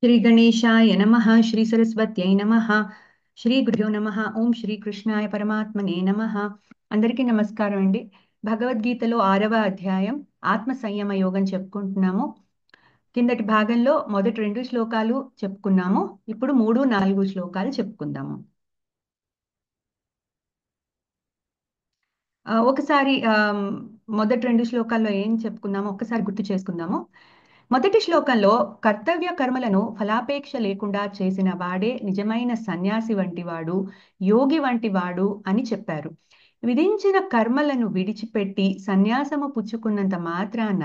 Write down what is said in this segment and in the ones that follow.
శ్రీ గణేశాయ నమః శ్రీ సరస్వత్యై నమః శ్రీ గురుభ్యో నమః ఓం శ్రీ కృష్ణాయ పరమాత్మనే నమః. అందరికీ నమస్కారం అండి. భగవద్గీతలో 6వ అధ్యాయం ఆత్మ సంయమ యోగం చెప్పుకుంటున్నాము. కిందటి భాగంలో మొదటి 2 శ్లోకాలు చెప్పుకున్నాము. ఇప్పుడు 3, 4 శ్లోకాలు చెప్పుకుందాము. ఒకసారి మొదటి 2 శ్లోకాల్లో ఏం చెప్పుకున్నామో ఒక్కసారి గుర్తు చేసుకుందాము. మొదటి శ్లోకంలో కర్తవ్య కర్మలను ఫలాపేక్ష లేకుండా చేసిన వాడే నిజమైన సన్యాసి వంటివాడు, యోగి వంటివాడు అని చెప్పారు. విధించిన కర్మలను విడిచిపెట్టి సన్యాసము పుచ్చుకున్నంత మాత్రాన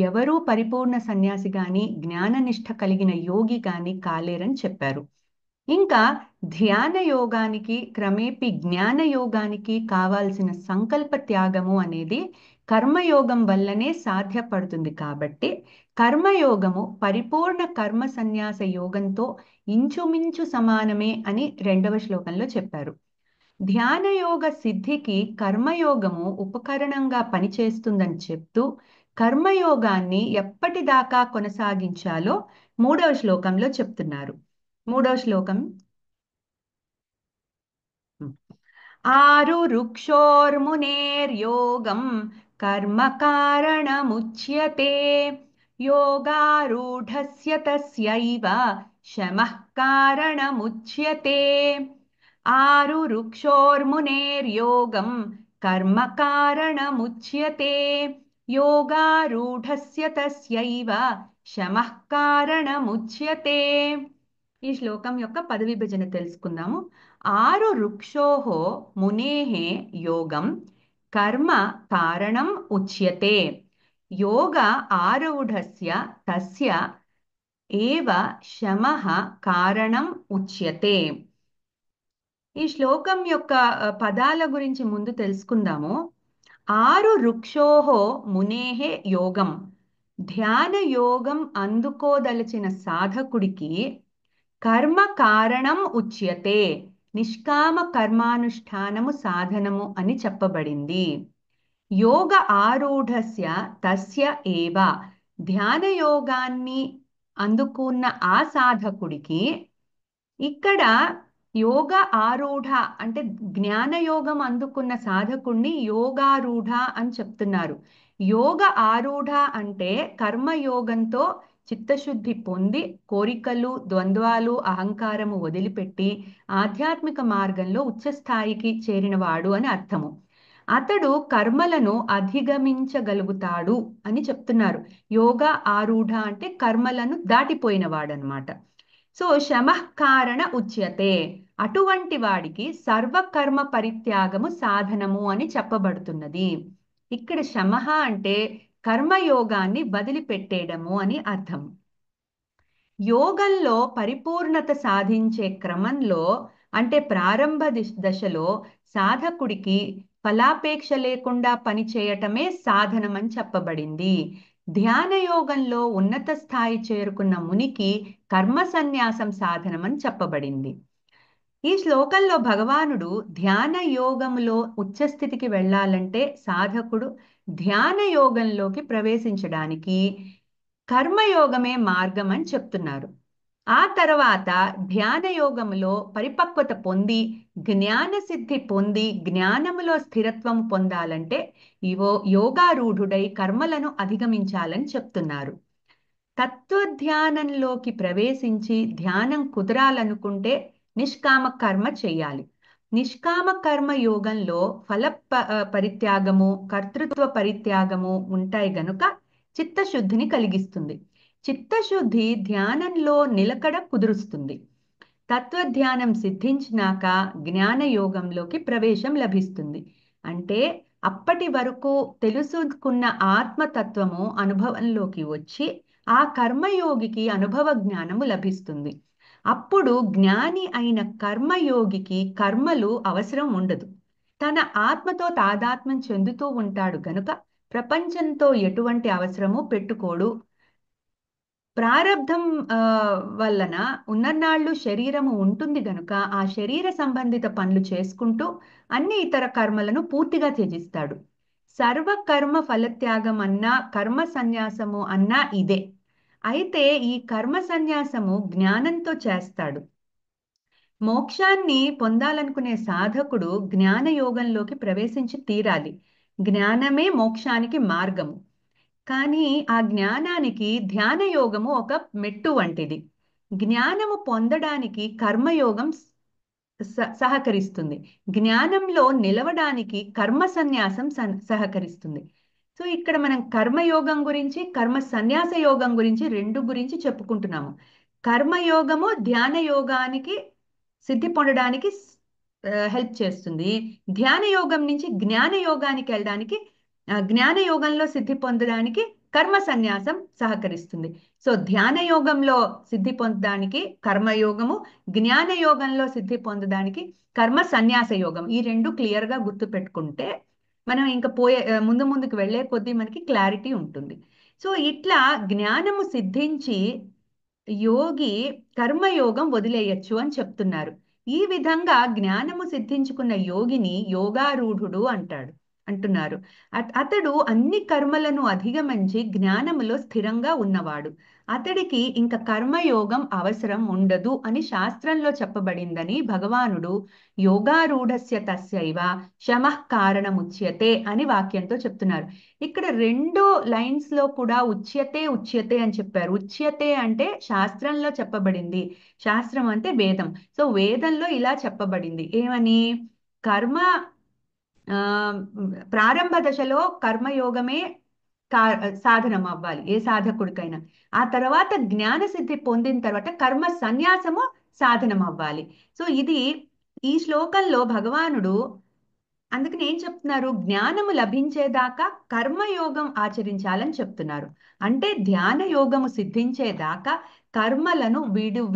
ఎవరూ పరిపూర్ణ సన్యాసి గాని జ్ఞాననిష్ట కలిగిన యోగి గాని కాలేరని చెప్పారు. ఇంకా ధ్యాన యోగానికి క్రమేపీ జ్ఞాన యోగానికి కావాల్సిన సంకల్ప త్యాగము అనేది కర్మయోగం వల్లనే సాధ్యపడుతుంది. కాబట్టి కర్మయోగము పరిపూర్ణ కర్మ సన్యాస యోగంతో ఇంచుమించు సమానమే అని 2వ శ్లోకంలో చెప్పారు. ధ్యాన యోగ సిద్ధికి కర్మయోగము ఉపకరణంగా పనిచేస్తుందని చెప్తూ కర్మయోగాన్ని ఎప్పటిదాకా కొనసాగించాలో 3వ శ్లోకంలో చెప్తున్నారు. 3వ శ్లోకం. ఆరురుక్షోర్మునేర్యోగం కర్మ కారణముచ్యతే యోగారూఢస్య తస్యైవ శమః కారణముచ్యతే. ఆరురుక్షోర్మునేర్యోగం కర్మ కారణముచ్యతే యోగారూఢస్య తస్యైవ శమః కారణముచ్యతే. ఈ శ్లోకం యొక్క పద విభజన తెలుసుకుందాము. ఆరు రుక్షోహో మునేః యోగం కర్మ కారణం ఉచ్యతే యోగ ఆరూఢస్య తస్య ఏవ శమః కారణం ఉచ్యతే. ఈ శ్లోకం యొక్క పదాల గురించి ముందు తెలుసుకుందాము. ఆరు రుక్షోహో మునేః యోగం, ధ్యాన యోగం అందుకోదలచిన సాధకుడికి కర్మ కారణం ఉచ్యతే, నిష్కామ కర్మానుష్ఠానము సాధనము అని చెప్పబడింది. యోగ ఆరూఢస్య తస్య ఏవ, ధ్యాన యోగాన్ని అందుకున్న ఆ సాధకుడికి, ఇక్కడ యోగ ఆరూఢ అంటే జ్ఞాన యోగం అందుకున్న సాధకుణ్ణి యోగారూఢ అని చెప్తున్నారు. యోగ ఆరూఢ అంటే కర్మయోగంతో చిత్తశుద్ధి పొంది కోరికలు, ద్వంద్వాలు, అహంకారము వదిలిపెట్టి ఆధ్యాత్మిక మార్గంలో ఉచ్చస్థాయికి చేరినవాడు అని అర్థము. అతడు కర్మలను అధిగమించగలుగుతాడు అని చెప్తున్నారు. యోగ ఆరూఢ అంటే కర్మలను దాటిపోయినవాడనమాట. సో శమః కారణ ఉచ్యతే, అటువంటి వాడికి సర్వకర్మ పరిత్యాగము సాధనము అని చెప్పబడుతున్నది. ఇక్కడ శమః అంటే కర్మయోగాన్ని వదిలిపెట్టేయడము అని అర్థం. యోగంలో పరిపూర్ణత సాధించే క్రమంలో అంటే ప్రారంభ దశలో సాధకుడికి ఫలాపేక్ష లేకుండా పనిచేయటమే సాధనమని చెప్పబడింది. ధ్యాన యోగంలో ఉన్నత స్థాయి చేరుకున్న మునికి కర్మ సన్యాసం సాధనమని చెప్పబడింది. ఈ శ్లోకంలో భగవానుడు ధ్యాన యోగంలో ఉచ్చస్థితికి వెళ్ళాలంటే సాధకుడు ధ్యాన యోగంలోకి ప్రవేశించడానికి కర్మయోగమే మార్గం అని చెప్తున్నారు. ఆ తర్వాత ధ్యాన యోగములో పరిపక్వత పొంది జ్ఞాన సిద్ధి పొంది జ్ఞానములో స్థిరత్వం పొందాలంటే యోగారూఢుడై కర్మలను అధిగమించాలని చెప్తున్నారు. తత్వధ్యానంలోకి ప్రవేశించి ధ్యానం కుదరాలనుకుంటే నిష్కామ కర్మ చేయాలి. నిష్కామ కర్మ యోగంలో పరిత్యాగము, కర్తృత్వ పరిత్యాగము ఉంటాయి గనుక చిత్తశుద్ధిని కలిగిస్తుంది. చిత్తశుద్ధి ధ్యానంలో నిలకడ కుదురుస్తుంది. తత్వధ్యానం సిద్ధించినాక జ్ఞాన యోగంలోకి ప్రవేశం లభిస్తుంది. అంటే అప్పటి వరకు తెలుసుకున్న ఆత్మతత్వము అనుభవంలోకి వచ్చి ఆ కర్మయోగికి అనుభవ జ్ఞానము లభిస్తుంది. అప్పుడు జ్ఞాని అయిన కర్మయోగికి కర్మలు అవసరం ఉండదు. తన ఆత్మతో తాదాత్మ్యం చెందుతూ ఉంటాడు గనుక ప్రపంచంతో ఎటువంటి అవసరము పెట్టుకోడు. ప్రారబ్ధం వలన ఉన్ననాళ్ళు శరీరము ఉంటుంది గనుక ఆ శరీర సంబంధిత పనులు చేసుకుంటూ అన్ని ఇతర కర్మలను పూర్తిగా త్యజిస్తాడు. సర్వకర్మ ఫలత్యాగం అన్నా కర్మ సన్యాసము అన్నా ఇదే. అయితే ఈ కర్మ సన్యాసము జ్ఞానంతో చేస్తాడు. మోక్షాన్ని పొందాలనుకునే సాధకుడు జ్ఞాన యోగంలోకి ప్రవేశించి తీరాలి. జ్ఞానమే మోక్షానికి మార్గము. కానీ ఆ జ్ఞానానికి ధ్యాన యోగము ఒక మెట్టు వంటిది. జ్ఞానము పొందడానికి కర్మయోగం సహకరిస్తుంది. జ్ఞానంలో నిలవడానికి కర్మ సన్యాసం సహకరిస్తుంది. సో ఇక్కడ మనం కర్మయోగం గురించి, కర్మ సన్యాస యోగం గురించి రెండు గురించి చెప్పుకుంటున్నాము. కర్మయోగము ధ్యాన యోగానికి సిద్ధి పొందడానికి హెల్ప్ చేస్తుంది. ధ్యాన యోగం నుంచి జ్ఞాన యోగానికి వెళ్ళడానికి, జ్ఞాన యోగంలో సిద్ధి పొందడానికి కర్మ సన్యాసం సహకరిస్తుంది. సో ధ్యాన యోగంలో సిద్ధి పొందడానికి కర్మయోగము, జ్ఞాన యోగంలో సిద్ధి పొందడానికి కర్మ సన్యాస యోగం. ఈ రెండు క్లియర్ గా గుర్తు పెట్టుకుంటే మనం ఇంకా ముందు ముందుకు వెళ్లే కొద్దీ మనకి క్లారిటీ ఉంటుంది. సో ఇట్లా జ్ఞానము సిద్ధించి యోగి కర్మయోగం వదిలేయచ్చు అని చెప్తున్నారు. ఈ విధంగా జ్ఞానము సిద్ధించుకున్న యోగిని యోగారూఢుడు అంటున్నారు. అతడు అన్ని కర్మలను అధిగమించి జ్ఞానములో స్థిరంగా ఉన్నవాడు. అతడికి ఇంకా కర్మయోగం అవసరం ఉండదు అని శాస్త్రంలో చెప్పబడిందని భగవానుడు యోగారూఢస్య తస్యైవ శమః కారణముచ్యతే అని వాక్యంతో చెప్తున్నారు. ఇక్కడ రెండు లైన్స్ లో కూడా ఉచ్యతే ఉచ్యతే అని చెప్పారు. ఉచ్యతే అంటే శాస్త్రంలో చెప్పబడింది. శాస్త్రం అంటే వేదం. సో వేదంలో ఇలా చెప్పబడింది ఏమని? కర్మ ఆ ప్రారంభ దశలో కర్మయోగమే సాధనం అవ్వాలి ఏ సాధకుడికైనా. ఆ తర్వాత జ్ఞాన సిద్ధి పొందిన తర్వాత కర్మ సన్యాసము సాధనం అవ్వాలి. సో ఇది ఈ శ్లోకంలో భగవానుడు అందుకని ఏం చెప్తున్నారు? జ్ఞానము లభించేదాకా కర్మయోగం ఆచరించాలని చెప్తున్నారు. అంటే ధ్యాన యోగము సిద్ధించేదాకా కర్మలను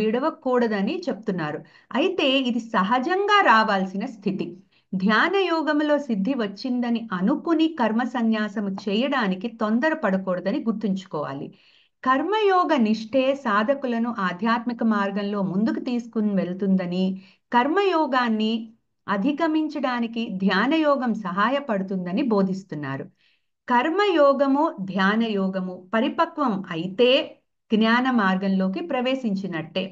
విడవకూడదని చెప్తున్నారు. అయితే ఇది సహజంగా రావాల్సిన స్థితి. ధ్యాన యోగములో సిద్ధి వచ్చిందని అనుకుని కర్మ సన్యాసము చేయడానికి తొందరపడకూడదని గుర్తుంచుకోవాలి. కర్మయోగ నిష్ఠే సాధకులను ఆధ్యాత్మిక మార్గంలో ముందుకు తీసుకుని వెళ్తుందని, కర్మయోగాన్ని అధిగమించడానికి ధ్యాన యోగం సహాయపడుతుందని బోధిస్తున్నారు. కర్మయోగము ధ్యాన యోగము పరిపక్వం అయితే జ్ఞాన మార్గంలోకి ప్రవేశించినట్టే.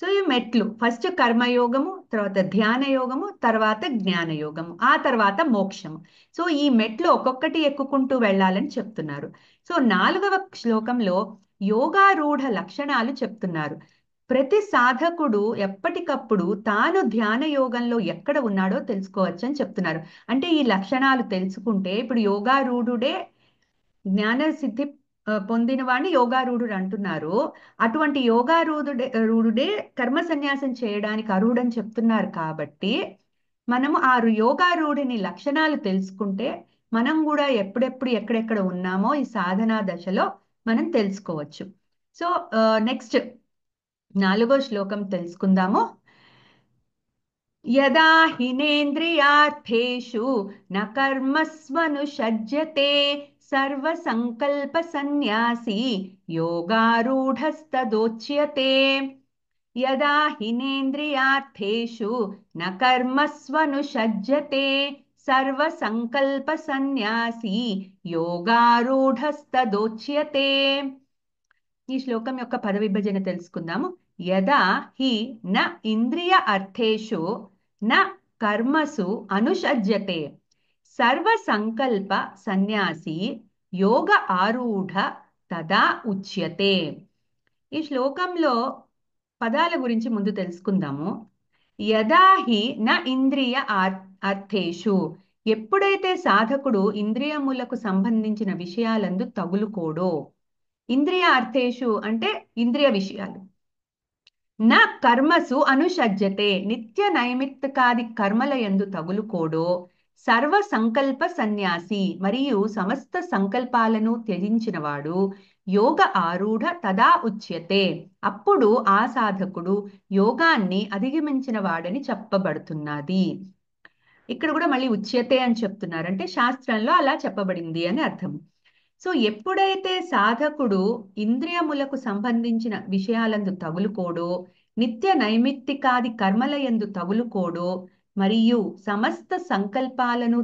సో ఈ మెట్లు ఫస్ట్ కర్మయోగము, తర్వాత ధ్యాన యోగము, తర్వాత జ్ఞాన యోగము, ఆ తర్వాత మోక్షము. సో ఈ మెట్లు ఒక్కొక్కటి ఎక్కుకుంటూ వెళ్ళాలని చెప్తున్నారు. సో 4వ శ్లోకంలో యోగారూఢ లక్షణాలు చెప్తున్నారు. ప్రతి సాధకుడు ఎప్పటికప్పుడు తాను ధ్యాన యోగంలో ఎక్కడ ఉన్నాడో తెలుసుకోవచ్చని చెప్తున్నారు. అంటే ఈ లక్షణాలు తెలుసుకుంటే ఇప్పుడు యోగారూఢుడే జ్ఞాన సిద్ధి పొందిన వాడిని యోగారూఢుడు అంటున్నారు. అటువంటి రూఢుడే కర్మ సన్యాసం చేయడానికి అర్హుడని చెప్తున్నారు. కాబట్టి మనము ఆ యోగారూఢిని లక్షణాలు తెలుసుకుంటే మనం కూడా ఎప్పుడెప్పుడు ఎక్కడెక్కడ ఉన్నామో ఈ సాధనా దశలో మనం తెలుసుకోవచ్చు. సో నెక్స్ట్ 4వ శ్లోకం తెలుసుకుందాము. యదా హినేంద్రియార్థేషు న కర్మస్వనుషజ్యతే సర్వసంకల్ప సన్యాసి యోగారూఢస్తదోచ్యతే. యదా హినేంద్రియార్థేషు న కర్మస్వనుషజ్యతే సర్వసంకల్ప సన్యాసి యోగారూఢస్తదోచ్యతే. ఈ శ్లోకం యొక్క పద విభజన తెలుసుకుందాము. యదా హి న ఇంద్రియ అర్థేషు న కర్మసు అనుషజ్యతే సర్వ సంకల్ప సన్యాసి యోగ ఆరూఢ తదా ఉచ్యతే. ఈ శ్లోకంలో పదాల గురించి ముందు తెలుసుకుందాము. యదా హి న ఇంద్రియ అర్థేషు, ఎప్పుడైతే సాధకుడు ఇంద్రియములకు సంబంధించిన విషయాలందు తగులుకోడో. ఇంద్రియ అర్థేషు అంటే ఇంద్రియ విషయాలు. నా కర్మసు అనుషజ్యతే, నిత్య నైమిత్తికాది కర్మల యందు తగులుకోడో. సర్వ సంకల్ప సన్యాసి, మరియు సమస్త సంకల్పాలను త్యజించినవాడు. యోగ ఆరూఢ తదా ఉచ్యతే, అప్పుడు ఆ సాధకుడు యోగాన్ని అధిగమించిన వాడని చెప్పబడుతున్నది. ఇక్కడ కూడా మళ్ళీ ఉచ్యతే అని చెప్తున్నారు. అంటే శాస్త్రంలో అలా చెప్పబడింది అని అర్థం. సో ఎప్పుడైతే సాధకుడు ఇంద్రియములకు సంబంధించిన విషయాలందు తగులుకోడో, నిత్య నైమిత్తికాది కర్మల యందు తగులుకోడో, మరియు సమస్త సంకల్పాలను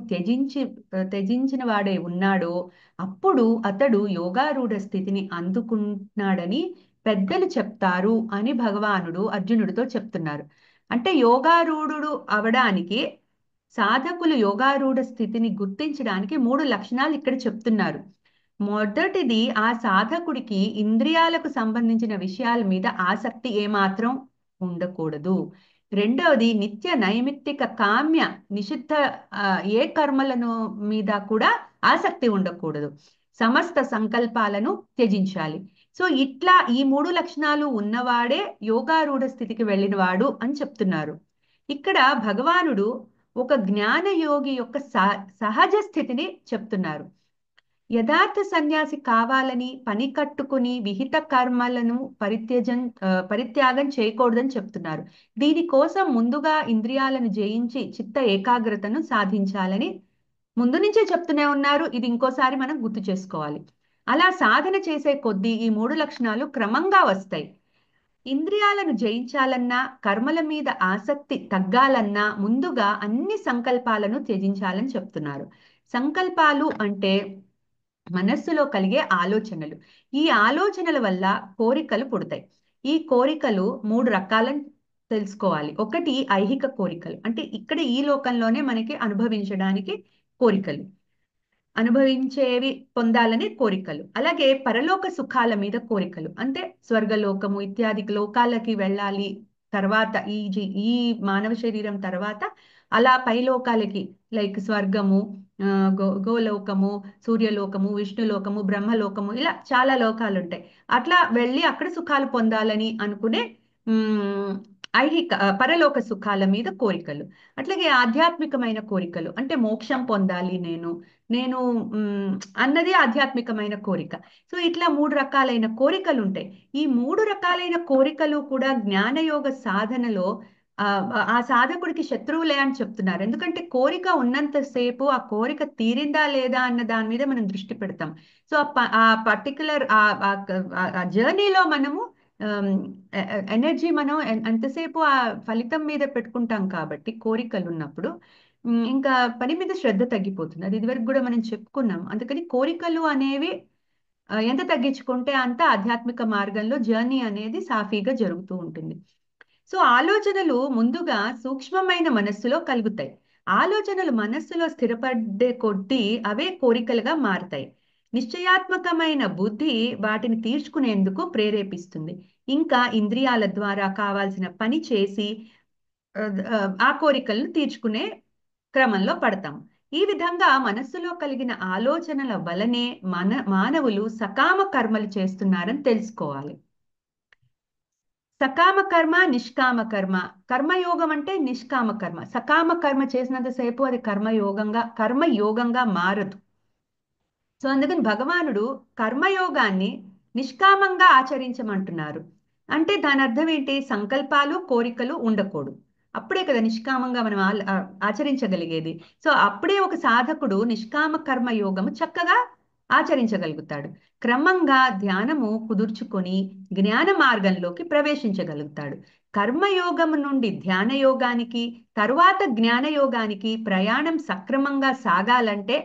త్యజించిన వాడే ఉన్నాడో అప్పుడు అతడు యోగారూఢ స్థితిని అందుకున్నాడని పెద్దలు చెప్తారు అని భగవానుడు అర్జునుడితో చెప్తున్నారు. అంటే యోగారూఢుడు అవడానికి, సాధకులు యోగారూఢ స్థితిని గుర్తించడానికి మూడు లక్షణాలు ఇక్కడ చెప్తున్నారు. మొదటిది, ఆ సాధకుడికి ఇంద్రియాలకు సంబంధించిన విషయాల మీద ఆసక్తి ఏమాత్రం ఉండకూడదు. రెండవది, నిత్య నైమిత్తిక కామ్య నిషిద్ధ ఆ, ఏ కర్మలను మీద కూడా ఆసక్తి ఉండకూడదు. సమస్త సంకల్పాలను త్యజించాలి. సో ఇట్లా ఈ మూడు లక్షణాలు ఉన్నవాడే యోగారూఢ స్థితికి వెళ్ళినవాడు అని చెప్తున్నారు. ఇక్కడ భగవానుడు ఒక జ్ఞాన యోగి యొక్క సహజ స్థితిని చెప్తున్నారు. యథార్థ సన్యాసి కావాలని పని కట్టుకుని విహిత కర్మలను పరిత్యాగం చేయకూడదని చెప్తున్నారు. దీనికోసం ముందుగా ఇంద్రియాలను జయించి చిత్త ఏకాగ్రతను సాధించాలని ముందు నుంచే చెప్తూనే ఉన్నారు. ఇది ఇంకోసారి మనం గుర్తు చేసుకోవాలి. అలా సాధన చేసే కొద్దీ ఈ మూడు లక్షణాలు క్రమంగా వస్తాయి. ఇంద్రియాలను జయించాలన్నా, కర్మల మీద ఆసక్తి తగ్గాలన్నా ముందుగా అన్ని సంకల్పాలను త్యజించాలని చెప్తున్నారు. సంకల్పాలు అంటే మనస్సులో కలిగే ఆలోచనలు. ఈ ఆలోచనల వల్ల కోరికలు పుడతాయి. ఈ కోరికలు మూడు రకాలని తెలుసుకోవాలి. ఒకటి ఐహిక కోరికలు, అంటే ఇక్కడ ఈ లోకంలోనే మనకి అనుభవించడానికి కోరికలు, అనుభవించేవి పొందాలనే కోరికలు. అలాగే పరలోక సుఖాల మీద కోరికలు, అంటే స్వర్గలోకము ఇత్యాది లోకాలకి వెళ్ళాలి తర్వాత, ఈ మానవ శరీరం తర్వాత అలా పైలోకాలకి, లైక్ స్వర్గము, గోలోకము, సూర్యలోకము, విష్ణులోకము, బ్రహ్మలోకము, ఇలా చాలా లోకాలు ఉంటాయి. అట్లా వెళ్ళి అక్కడ సుఖాలు పొందాలని అనుకునే ఉమ్, పరలోక సుఖాల మీద కోరికలు. అట్లాగే ఆధ్యాత్మికమైన కోరికలు, అంటే మోక్షం పొందాలి నేను నేను ఉమ్, అన్నది ఆధ్యాత్మికమైన కోరిక. సో ఇట్లా మూడు రకాలైన కోరికలు ఉంటాయి. ఈ మూడు రకాలైన కోరికలు కూడా జ్ఞానయోగ సాధనలో ఆ ఆ సాధకుడికి శత్రువులే అని చెప్తున్నారు. ఎందుకంటే కోరిక ఉన్నంతసేపు ఆ కోరిక తీరిందా లేదా అన్న దాని మీద మనం దృష్టి పెడతాం. సో ఆ పర్టికులర్ ఆ జర్నీలో మనము ఎనర్జీ మనం ఎంతసేపు ఆ ఫలితం మీద పెట్టుకుంటాం. కాబట్టి కోరికలు ఉన్నప్పుడు ఇంకా పని మీద శ్రద్ధ తగ్గిపోతుంది. అది ఇదివరకు కూడా మనం చెప్పుకున్నాం. అందుకని కోరికలు అనేవి ఎంత తగ్గించుకుంటే అంత ఆధ్యాత్మిక మార్గంలో జర్నీ అనేది సాఫీగా జరుగుతూ ఉంటుంది. సో ఆలోచనలు ముందుగా సూక్ష్మమైన మనస్సులో కలుగుతాయి. ఆలోచనలు మనస్సులో స్థిరపడే కొద్దీ అవే కోరికలుగా మారతాయి. నిశ్చయాత్మకమైన బుద్ధి వాటిని తీర్చుకునేందుకు ప్రేరేపిస్తుంది. ఇంకా ఇంద్రియాల ద్వారా కావాల్సిన పని చేసి ఆ, ఆ కోరికలను తీర్చుకునే క్రమంలో పడతాం. ఈ విధంగా మనస్సులో కలిగిన ఆలోచనల వలనే మానవులు సకామ కర్మలు చేస్తున్నారని తెలుసుకోవాలి. సకామ కర్మ, నిష్కామ కర్మ. కర్మయోగం అంటే నిష్కామ కర్మ. సకామ కర్మ చేసినంతసేపు అది కర్మయోగంగా మారదు. సో అందుకని భగవానుడు కర్మయోగాన్ని నిష్కామంగా ఆచరించమంటున్నారు. అంటే దాని అర్థం ఏంటి? సంకల్పాలు, కోరికలు ఉండకూడదు. అప్పుడే కదా నిష్కామంగా మనం ఆచరించగలిగేది. సో అప్పుడే ఒక సాధకుడు నిష్కామ కర్మ యోగము చక్కగా ఆచరించగలుగుతాడు. క్రమంగా ధ్యానము కుదుర్చుకొని జ్ఞాన మార్గంలోకి ప్రవేశించగలుగుతాడు. కర్మయోగము నుండి ధ్యాన యోగానికి, తరువాత జ్ఞాన యోగానికి ప్రయాణం సక్రమంగా సాగాలంటే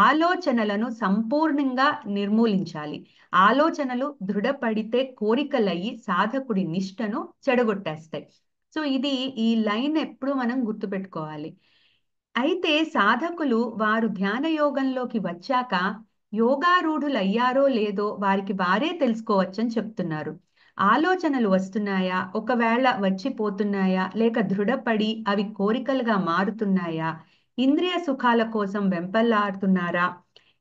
ఆలోచనలను సంపూర్ణంగా నిర్మూలించాలి. ఆలోచనలు దృఢపడితే కోరికలయ్యి సాధకుడి నిష్టను చెడగొట్టేస్తాయి. సో ఇది ఈ లైన్ ఎప్పుడు మనం గుర్తుపెట్టుకోవాలి. అయితే సాధకులు వారు ధ్యాన యోగంలోకి వచ్చాక యోగారూఢులయ్యారో లేదో వారికి వారే తెలుసుకోవచ్చని చెప్తున్నారు. ఆలోచనలు వస్తున్నాయా, ఒకవేళ వచ్చిపోతున్నాయా, లేక దృఢపడి అవి కోరికలుగా మారుతున్నాయా, ఇంద్రియ సుఖాల కోసం వెంపల్లాడుతున్నారా,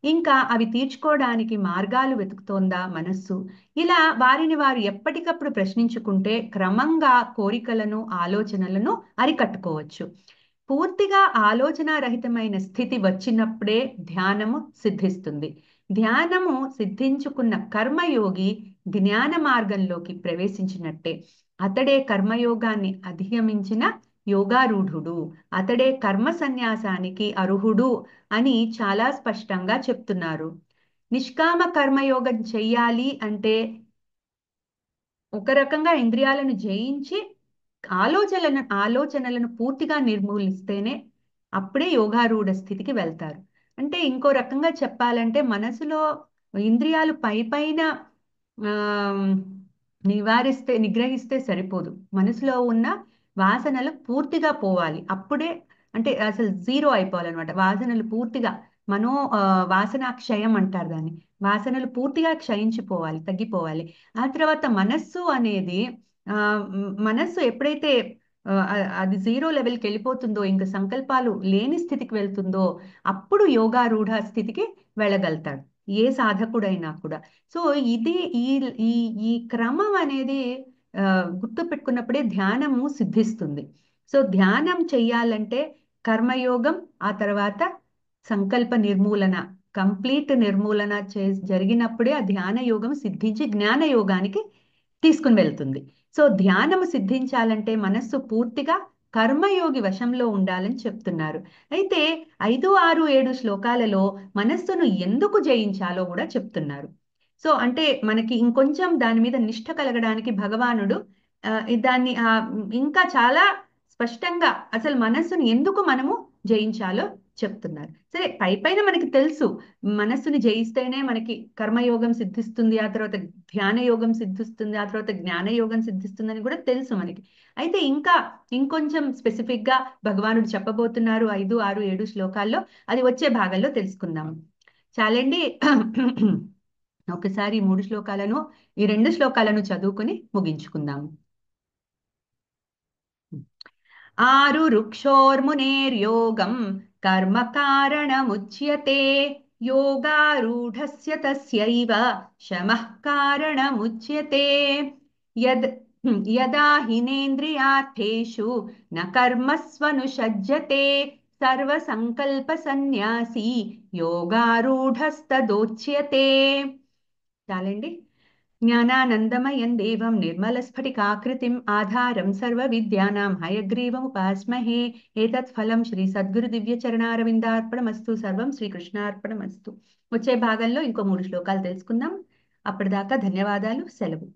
ఇంకా అవి తీర్చుకోవడానికి మార్గాలు వెతుకుతోందా మనస్సు? ఇలా వారిని వారు ఎప్పటికప్పుడు ప్రశ్నించుకుంటే క్రమంగా కోరికలను, ఆలోచనలను అరికట్టుకోవచ్చు. పూర్తిగా ఆలోచనారహితమైన స్థితి వచ్చినప్పుడే ధ్యానము సిద్ధిస్తుంది. ధ్యానము సిద్ధించుకున్న కర్మయోగి జ్ఞాన మార్గంలోకి ప్రవేశించినట్టే. అతడే కర్మయోగాన్ని అధిగమించిన యోగారూఢుడు. అతడే కర్మ సన్యాసానికి అర్హుడు అని చాలా స్పష్టంగా చెప్తున్నారు. నిష్కామ కర్మయోగం చెయ్యాలి అంటే ఒక రకంగా ఇంద్రియాలను జయించి ఆలోచనలను పూర్తిగా నిర్మూలిస్తేనే అప్పుడే యోగారూఢ స్థితికి వెళ్తారు. అంటే ఇంకో రకంగా చెప్పాలంటే మనసులో ఇంద్రియాలు పైన ఆమ్, నిగ్రహిస్తే సరిపోదు. మనసులో ఉన్న వాసనలు పూర్తిగా పోవాలి. అప్పుడే అంటే అసలు జీరో అయిపోవాలన్నమాట. వాసనలు పూర్తిగా మనో వాసనాక్షయం అంటారు దాన్ని. వాసనలు పూర్తిగా క్షయించిపోవాలి, తగ్గిపోవాలి. ఆ తర్వాత మనస్సు అనేది మనస్సు ఎప్పుడైతే అది జీరో లెవెల్కి వెళ్ళిపోతుందో, ఇంకా సంకల్పాలు లేని స్థితికి వెళ్తుందో, అప్పుడు యోగారూఢ స్థితికి వెళ్ళగలుగుతాడు ఏ సాధకుడైనా కూడా. సో ఇది ఈ ఈ ఈ క్రమం అనేది ఆ, గుర్తు పెట్టుకున్నప్పుడే ధ్యానము సిద్ధిస్తుంది. సో ధ్యానం చెయ్యాలంటే కర్మయోగం, ఆ తర్వాత సంకల్ప నిర్మూలన, కంప్లీట్ నిర్మూలన జరిగినప్పుడే ఆ ధ్యాన యోగం సిద్ధించి జ్ఞాన యోగానికి తీసుకుని వెళ్తుంది. సో ధ్యానము సిద్ధించాలంటే మనస్సు పూర్తిగా కర్మయోగి వశంలో ఉండాలని చెప్తున్నారు. అయితే 5, 6, 7 శ్లోకాలలో మనస్సును ఎందుకు జయించాలో కూడా చెప్తున్నారు. సో అంటే మనకి ఇంకొంచెం దాని మీద నిష్ఠ కలగడానికి భగవానుడు దాన్ని ఇంకా చాలా స్పష్టంగా అసలు మనస్సును ఎందుకు మనము జయించాలో చెప్తున్నారు. సరే, పైన మనకి తెలుసు మనస్సుని జయిస్తేనే మనకి కర్మయోగం సిద్ధిస్తుంది, ఆ తర్వాత ధ్యాన యోగం సిద్ధిస్తుంది, ఆ తర్వాత జ్ఞాన యోగం సిద్ధిస్తుందని కూడా తెలుసు మనకి. అయితే ఇంకా ఇంకొంచెం స్పెసిఫిక్ గా భగవానుడు చెప్పబోతున్నారు 5, 6, 7 శ్లోకాల్లో. అది వచ్చే భాగంలో తెలుసుకుందాము. చాలండి. ఒకసారి ఈ 3 శ్లోకాలను, ఈ 2 శ్లోకాలను చదువుకుని ముగించుకుందాము. आरुरुक्षोर्मुनेर्योगं कर्म कारणमुच्यते योगारूढस्य तस्यैव शमः कारणमुच्यते यद् यदा हिनेन्द्रियार्थेषु न कर्मस्वनुषज्यते सर्वसङ्कल्पसन्न्यासी योगारूढस्तदोच्यते. చాలండి. జ్ఞానానందమయం దేవం నిర్మలస్ఫటికాకృతిం ఆధారం సర్వవిద్యానాం హయగ్రీవముపాస్మహే. ఏతత్ ఫలం శ్రీ సద్గురు దివ్య చరణారవిందార్పణమస్తు. సర్వం శ్రీకృష్ణార్పణమస్తు. వచ్చే భాగంలో ఇంకో 3 శ్లోకాలు తెలుసుకుందాం. అప్పటిదాకా ధన్యవాదాలు. సెలవు.